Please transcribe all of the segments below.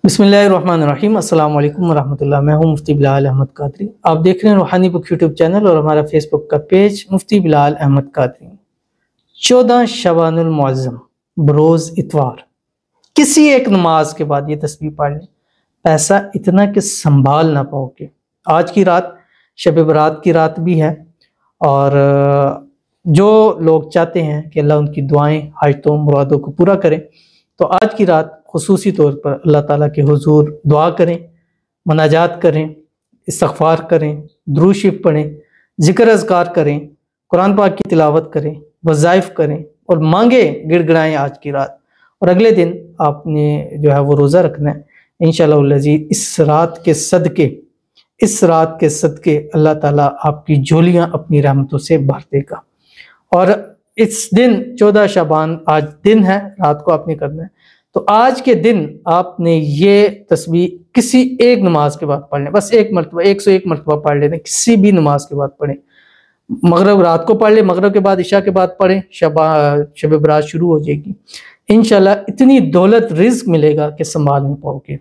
बिस्मिल्लाहिर्रहमानिर्रहीम अस्सलाम वालेकुम रहमतुल्लाह। मैं हूं मुफ्ती बिलाल अहमद कादरी। आप देख रहे हैं रूहानी बुक यूट्यूब चैनल और हमारा फेसबुक का पेज मुफ्ती बिलाल अहमद कादरी। 14 शबानुल मुअज़्ज़म बरोज़ इतवार किसी एक नमाज के बाद ये तस्बीह पढ़ लें, पैसा इतना कि संभाल ना पाओगे। आज की रात शब बरात की रात भी है और जो लोग चाहते हैं कि अल्लाह उनकी दुआएं हाजतों मुरादों को पूरा करें, तो आज की रात खुसूसी तौर पर अल्लाह ताला के हुजूर दुआ करें, मनाजात करें, इस्तग़फ़ार करें, दुरूद शरीफ पढ़ें, ज़िक्र अज़कार करें, कुरान पाक की तिलावत करें, वज़ाइफ करें और मांगे गिड़गिड़ाएँ आज की रात। और अगले दिन आपने जो है वो रोज़ा रखना है इंशाअल्लाह। इस रात के सदके अल्लाह ताला आपकी झोलियाँ अपनी रहमतों से भर देगा। और इस दिन 14 शाबान आज दिन है, रात को आपने करना है। तो आज के दिन आपने ये तस्बीह किसी एक नमाज के बाद पढ़ लें, बस एक मरतबा 101 मरतबा पढ़ लें, किसी भी नमाज के बाद पढ़ें। मगरिब रात को पढ़ लें, मगरिब के बाद इशा के बाद पढ़ें, शब बरात शुरू हो जाएगी इंशाल्लाह। इतनी दौलत रिज़्क मिलेगा कि संभाल नहीं पाओगे।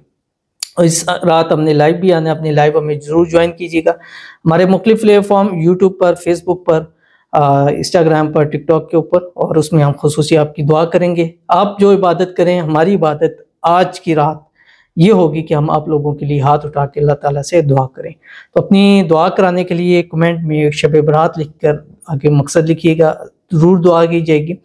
और इस रात हमने लाइव भी आना है, अपने लाइव हमें ज़रूर ज्वाइन कीजिएगा। हमारे मुख्तलिफ प्लेटफॉर्म यूट्यूब पर, फेसबुक पर, इंस्टाग्राम पर, टिकटॉक के ऊपर, और उसमें हम खुसूसी आपकी दुआ करेंगे। आप जो इबादत करें, हमारी इबादत आज की रात ये होगी कि हम आप लोगों के लिए हाथ उठा के अल्लाह ताला से दुआ करें। तो अपनी दुआ कराने के लिए कमेंट में शब बरात लिखकर आगे मकसद लिखिएगा, ज़रूर दुआ की जाएगी।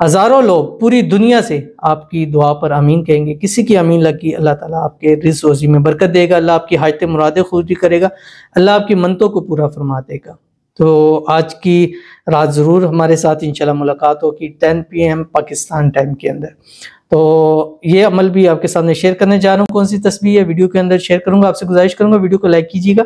हज़ारों लोग पूरी दुनिया से आपकी दुआ पर आमीन कहेंगे। किसी की आमीन लगी, अल्लाह ताला आपके रिज़्क़ रोज़ी में बरकत देगा, अल्लाह आपकी हाजत मुरादें पूरी करेगा, अल्लाह आपकी मन्नतों को पूरा फरमा देगा। तो आज की रात ज़रूर हमारे साथ इंशाल्लाह मुलाकात होगी 10 PM पाकिस्तान टाइम के अंदर। तो ये अमल भी आपके सामने शेयर करने जा रहा हूँ। कौन सी तस्बीह है वीडियो के अंदर शेयर करूँगा। आपसे गुजारिश करूँगा वीडियो को लाइक कीजिएगा,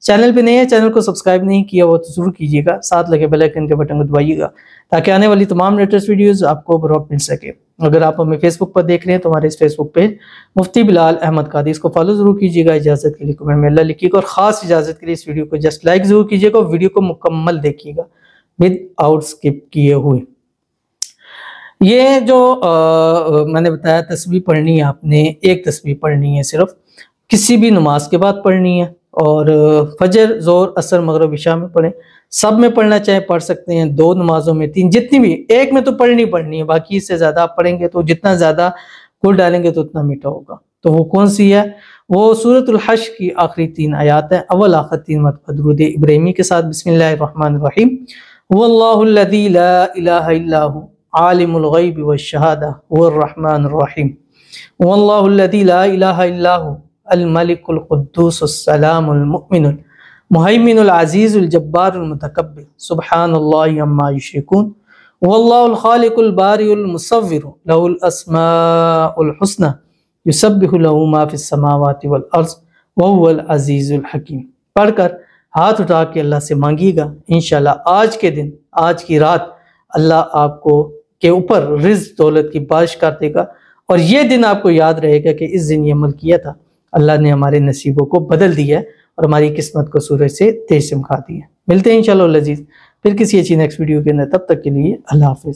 चैनल पे नए हैं, चैनल को सब्सक्राइब नहीं किया वो तो ज़रूर कीजिएगा, साथ लगे बेल आइकन के बटन को दबाइएगा ताकि आने वाली तमाम लेटेस्ट वीडियोस आपको बरवक्त मिल सके। अगर आप हमें फेसबुक पर देख रहे हैं तो हमारे इस फेसबुक पेज मुफ्ती बिलाल अहमद कादरी, इसको फॉलो जरूर कीजिएगा। इजाज़त के लिए कमेंट में अल्लाह लिखिएगा और ख़ास इजाज़त के लिए इस वीडियो को जस्ट लाइक ज़रूर कीजिएगा और वीडियो को मुकम्मल देखिएगा विद आउट स्किप किए हुए। ये जो मैंने बताया तस्बीह पढ़नी है, आपने एक तस्बीह पढ़नी है, सिर्फ किसी भी नमाज के बाद पढ़नी है और फजर, ज़ोहर, असर, मगरिब, इशा में पढ़ें। सब में पढ़ना चाहे पढ़ सकते हैं, 2 नमाजों में, 3, जितनी भी, एक में तो पढ़नी है, बाकी इससे ज़्यादा आप पढ़ेंगे तो जितना ज़्यादा गुड़ डालेंगे तो उतना मीठा होगा। तो वो कौन सी है? वो सूरतुल हश्र की आखिरी 3 आयात है। अव्वल आखिर 3 मरतबा दुरूद इब्राहिमी के साथ बिस्मिल्लाहिर्रहमानिर्रहीम। हुवल्लाहुल्लज़ी ला इलाहा इल्ला हु आलिमुल गैबि वश्शहादा हुवर्रहमानिर्रहीम। हुवल्लाहुल्लज़ी ला इलाहा इल्ला हु अल मलिकुल कुद्दूसुस सलामुल मुमिनुल मुहैमिनुल अज़ीज़ुल जब्बारुल मुतकब्बिर सुब्हानल्लाहि अम्मा युश्रिकून वल्लाहुल खालिकुल बारिउल मुसव्विरु लहुल अस्माउल हुस्ना युसब्बिहु लहू मा फिस समावाति वल अर्ज़ व हुवल अज़ीज़ुल हकीम पढ़कर हाथ उठा के अल्लाह से मांगिएगा। इंशाल्लाह आज के दिन, आज की रात अल्लाह आपको के ऊपर रिज़्क़ दौलत की बारिश कर देगा और ये दिन आपको याद रहेगा कि इस दिन ये अमल किया था, अल्लाह ने हमारे नसीबों को बदल दिया है और हमारी किस्मत को सूरज से तेज चमका दी है। मिलते हैं इंशाअल्लाह अज़ीज़ फिर किसी अच्छी नेक्स्ट वीडियो के अंदर, तब तक के लिए अल्लाह हाफ़िज़।